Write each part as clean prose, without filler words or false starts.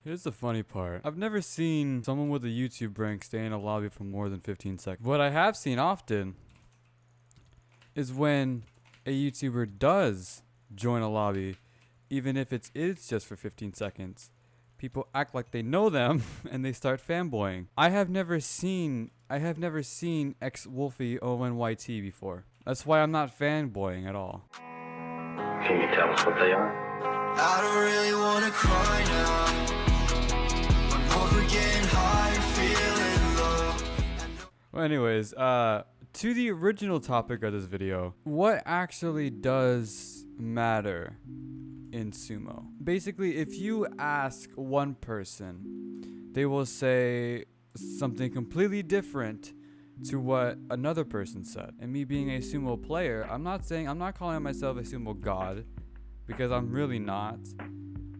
Here's the funny part. I've never seen someone with a YouTube rank stay in a lobby for more than 15 seconds. What I have seen often is when a YouTuber does join a lobby, even if it is just for 15 seconds, people act like they know them and they start fanboying. I have never seen X Wolfie ONYT before. That's why I'm not fanboying at all. Can you tell us what they are? I don't really wanna cry now. I'm over getting high and feeling low. Well, anyways, to the original topic of this video, what actually does matter in sumo? Basically, if you ask one person, they will say something completely different to what another person said. And me being a sumo player, I'm not calling myself a sumo god, because I'm really not.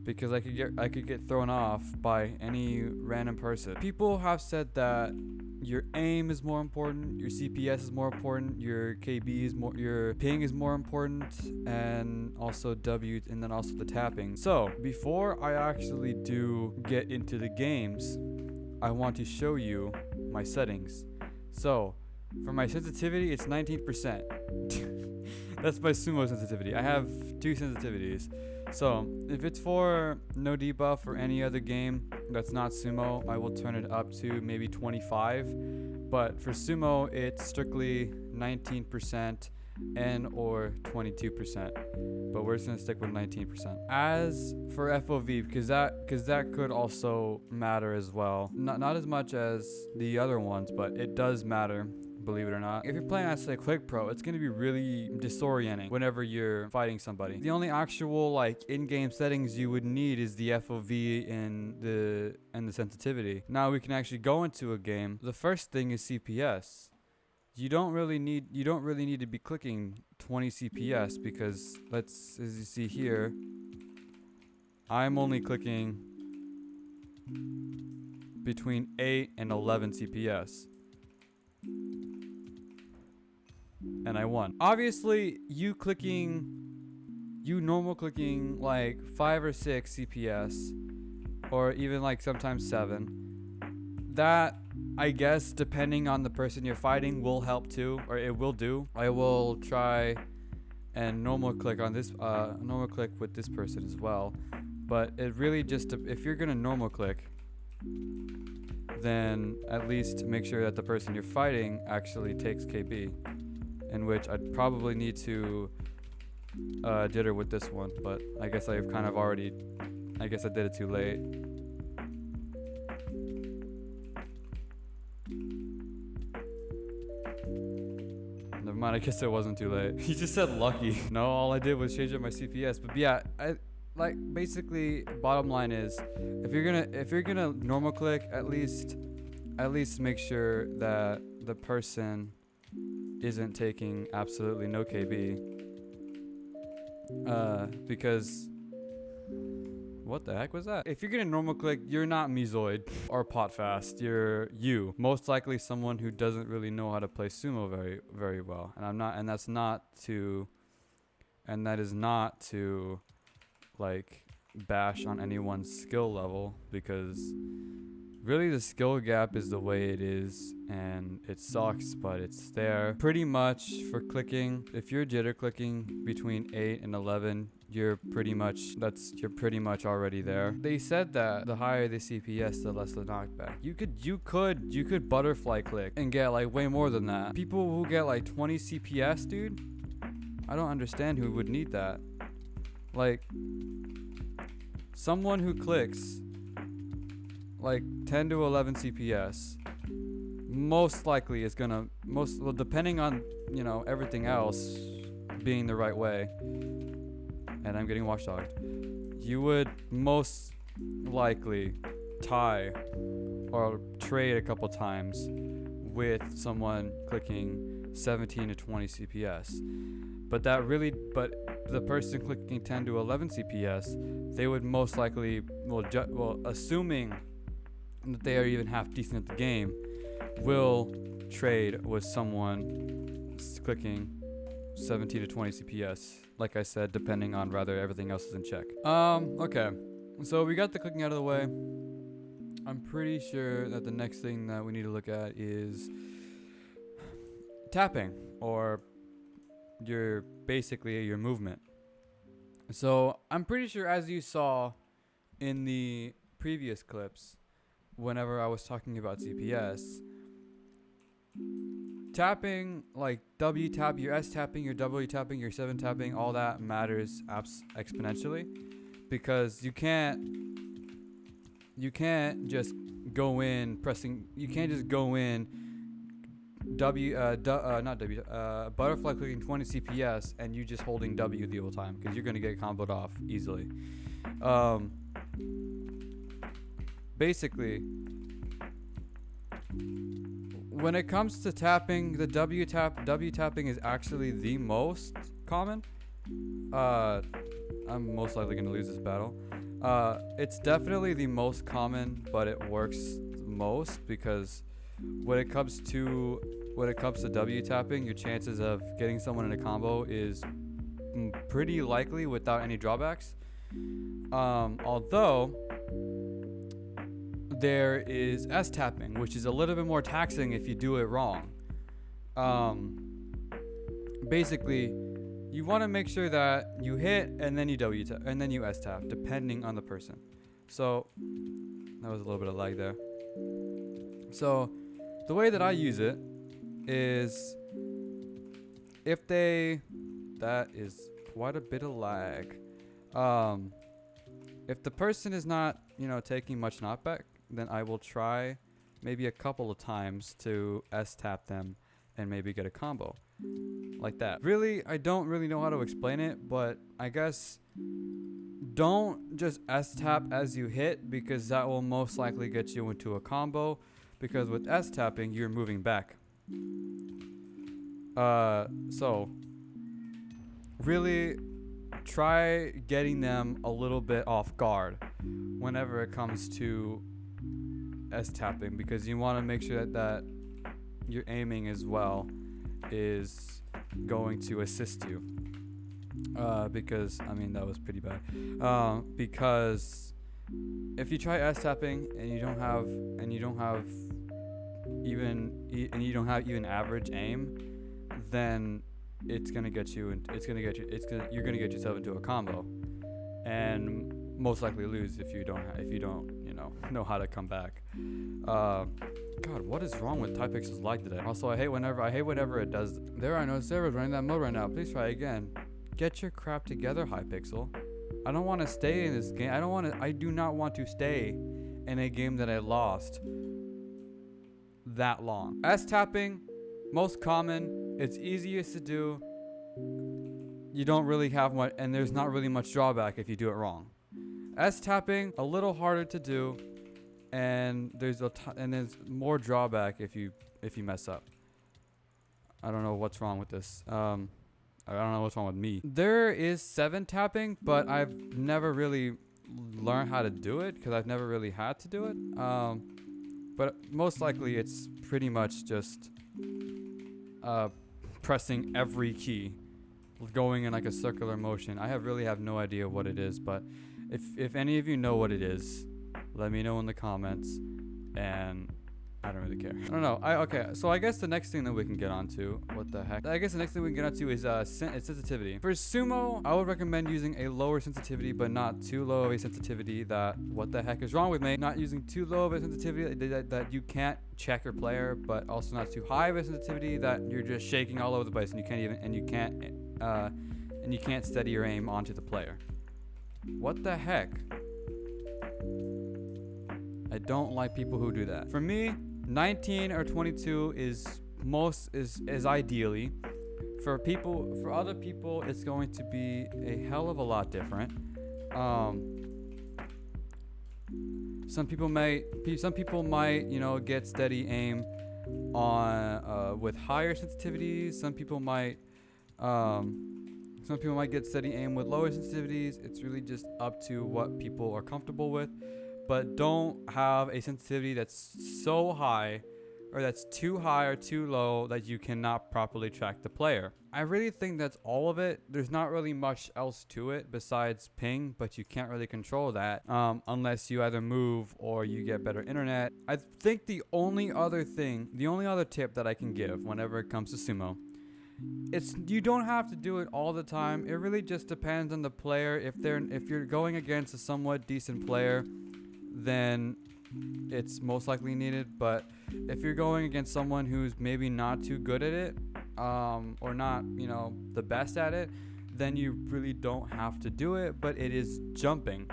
Because I could get thrown off by any random person. People have said that your aim is more important, your CPS is more important, your KB is more, your ping is more important, and also W, and then also the tapping. So before I actually do get into the games, I want to show you my settings. So for my sensitivity, it's 19%. That's my sumo sensitivity. I have two sensitivities. So if it's for no debuff or any other game that's not sumo, I will turn it up to maybe 25. But for sumo, it's strictly 19% and or 22%. But we're just gonna stick with 19%. As for FOV, because that could also matter as well. Not as much as the other ones, but it does matter. Believe it or not. If you're playing as a Quick Pro, it's going to be really disorienting whenever you're fighting somebody. The only actual like in-game settings you would need is the FOV and the sensitivity. Now we can actually go into a game. The first thing is CPS. You don't really need to be clicking 20 CPS, because as you see here, I'm only clicking between 8 and 11 CPS. And I won. Obviously, you normal clicking like 5 or 6 CPS, or even like sometimes 7, that I guess depending on the person you're fighting will help too, or it will do. I will try and normal click on this, normal click with this person as well. But it really just, if you're gonna normal click, then at least make sure that the person you're fighting actually takes KB. In which I'd probably need to jitter with this one, but I guess I've kind of already, I guess I did it too late. Never mind, I guess it wasn't too late. He just said lucky. No, all I did was change up my CPS. But yeah, like basically bottom line is, if you're gonna normal click, at least make sure that the person isn't taking absolutely no KB, because what the heck was that? If you're gonna normal click, you're not Mezoid or Potfast. You're you, most likely someone who doesn't really know how to play sumo very, very well. And that is not to like bash on anyone's skill level, because really the skill gap is the way it is, and it sucks, but it's there. Pretty much for clicking, if you're jitter clicking between 8 and 11, you're pretty much already there. They said that the higher the CPS, the less the knockback. You could butterfly click and get like way more than that. People who get like 20 CPS, dude, I don't understand who would need that. Like, someone who clicks like 10 to 11 CPS most likely is gonna, depending on, everything else being the right way, and I'm getting watchdogged, you would most likely tie or trade a couple times with someone clicking 17 to 20 CPS. But the person clicking 10 to 11 CPS, they would most likely, assuming that they are even half decent at the game, will trade with someone clicking 17 to 20 CPS. Like I said, depending on whether everything else is in check. Okay. So we got the clicking out of the way. I'm pretty sure that the next thing that we need to look at is tapping, or basically your movement. So I'm pretty sure, as you saw in the previous clips, whenever I was talking about CPS, tapping, like W tap, your S tapping, your W tapping, your 7 tapping, all that matters exponentially, because you can't just go in pressing. You can't just go in butterfly clicking 20 CPS and you just holding W the whole time, because you're gonna get comboed off easily. Basically, when it comes to tapping, the W tapping is actually the most common. I'm most likely gonna lose this battle. It's definitely the most common, but it works most, because when it comes to W tapping, your chances of getting someone in a combo is pretty likely without any drawbacks. Although there is S tapping, which is a little bit more taxing if you do it wrong. Basically, you want to make sure that you hit and then you W tap and then you S tap, depending on the person. So that was a little bit of lag there. So the way that I use it is, that is quite a bit of lag. If the person is not, taking much knockback, then I will try maybe a couple of times to S tap them and maybe get a combo like that. Really, I don't really know how to explain it, but I guess don't just S tap as you hit, because that will most likely get you into a combo, because with S tapping you're moving back. So really try getting them a little bit off guard whenever it comes to S tapping, because you want to make sure that your aiming as well is going to assist you. Because that was pretty bad. Because if you try S tapping and you don't have even average aim, then you're gonna get yourself into a combo, and most likely lose if you don't know how to come back. God, what is wrong with Typixel's lag today? Also, I hate whenever it does. There are no servers running that mode right now. Please try again. Get your crap together, Hypixel. I don't want to stay in this game. I do not want to stay in a game that I lost that long. S tapping, most common. It's easiest to do. You don't really have much, and there's not really much drawback if you do it wrong. S tapping, a little harder to do, and there's more drawback if you mess up. I don't know what's wrong with this. I don't know what's wrong with me. There is 7 tapping, but I've never really learned how to do it, because I've never really had to do it. But most likely it's pretty much just pressing every key, going in like a circular motion. I really have no idea what it is, but if any of you know what it is, let me know in the comments, and I don't really care. I don't know. Okay, so I guess the next thing that we can get onto, what the heck? I guess the next thing we can get onto is sensitivity. For Sumo, I would recommend using a lower sensitivity, but not too low of a sensitivity that, what the heck is wrong with me? Not using too low of a sensitivity that you can't check your player, but also not too high of a sensitivity that you're just shaking all over the place and you can't steady your aim onto the player. What the heck? I don't like people who do that. For me, 19 or 22 is ideally. For other people, it's going to be a hell of a lot different. Some people might, get steady aim on with higher sensitivities. Some people might get steady aim with lower sensitivities. It's really just up to what people are comfortable with. But don't have a sensitivity that's so high or that's too high or too low that you cannot properly track the player. I really think that's all of it. There's not really much else to it besides ping, but you can't really control that unless you either move or you get better internet. I think the only other tip that I can give whenever it comes to sumo, you don't have to do it all the time. It really just depends on the player. If you're going against a somewhat decent player, then it's most likely needed. But if you're going against someone who's maybe not too good at it, or not, the best at it, then you really don't have to do it. But it is jumping.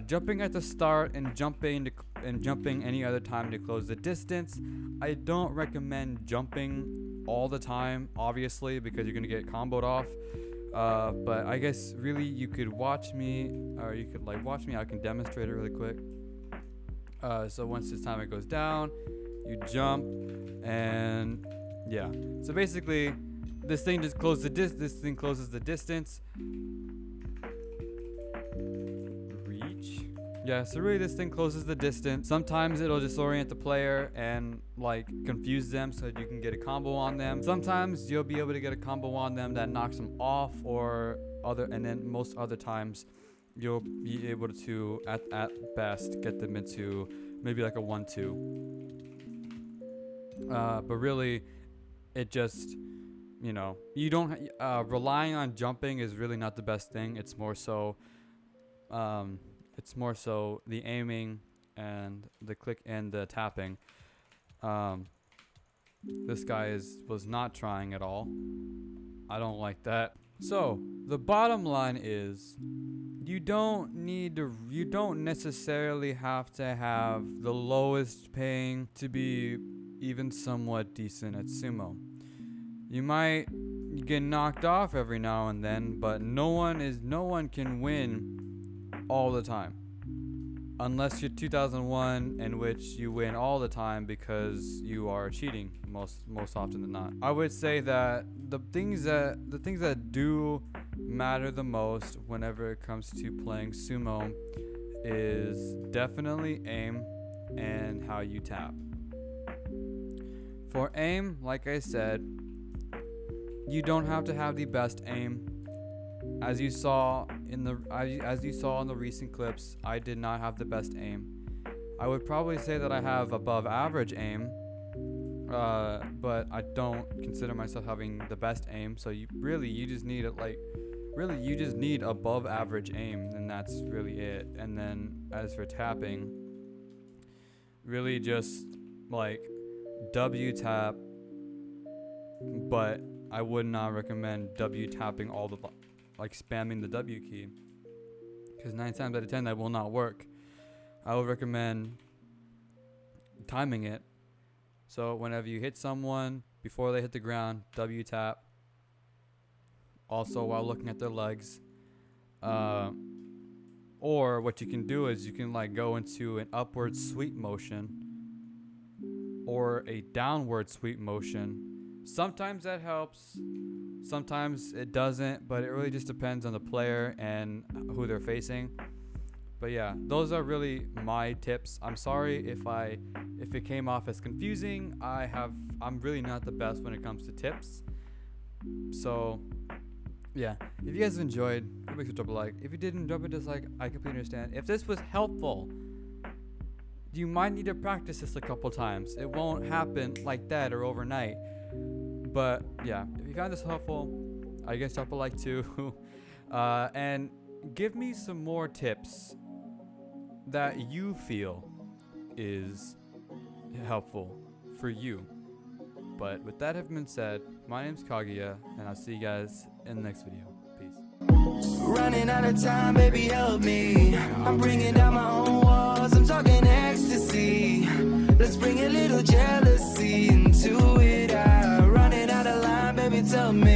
Jumping at the start and jumping any other time to close the distance. I don't recommend jumping all the time, obviously, because you're gonna get comboed off. But I guess really you could watch me, or you could watch me. I can demonstrate it really quick. So once this timer goes down, you jump, and yeah. So basically, this thing just closes the distance. Yeah, so really this thing closes the distance. Sometimes it'll disorient the player and confuse them so that you can get a combo on them. Sometimes you'll be able to get a combo on them that knocks them off, and then most other times you'll be able to at best get them into maybe like a 1-2. But really it just, you don't relying on jumping is really not the best thing. It's more so the aiming and the click and the tapping. This guy was not trying at all. I don't like that. So the bottom line is, you don't necessarily have to have the lowest paying to be even somewhat decent at sumo. You might get knocked off every now and then, but no one can win all the time, unless you're 2001, in which you win all the time because you are cheating most often than not. I would say that the things that do matter the most whenever it comes to playing sumo is definitely aim and how you tap. For aim, like I said, you don't have to have the best aim. As you saw in the recent clips, I did not have the best aim. I would probably say that I have above average aim, but I don't consider myself having the best aim. So you just need above average aim, and that's really it. And then as for tapping, really just W tap, but I would not recommend W tapping all the spamming the W key, because 9 times out of 10 that will not work. I would recommend timing it. So whenever you hit someone, before they hit the ground, W tap. Also while looking at their legs. Or what you can do is you can go into an upward sweep motion or a downward sweep motion. Sometimes that helps, sometimes it doesn't, but it really just depends on the player and who they're facing. But yeah, those are really my tips. I'm sorry if it came off as confusing. I'm really not the best when it comes to tips. So yeah, if you guys enjoyed, make sure to drop a like. If you didn't, drop a dislike. I completely understand. If this was helpful, you might need to practice this a couple times. It won't happen like that or overnight. But yeah, if you found this helpful, I guess drop a like too. And give me some more tips that you feel is helpful for you. But with that having been said, my name's Kaguya, and I'll see you guys in the next video. Peace. Running out of time, baby, help me. I'm bringing down my own walls. I'm talking ecstasy. Let's bring a little jealousy into it. I'm running out of line, baby, tell me.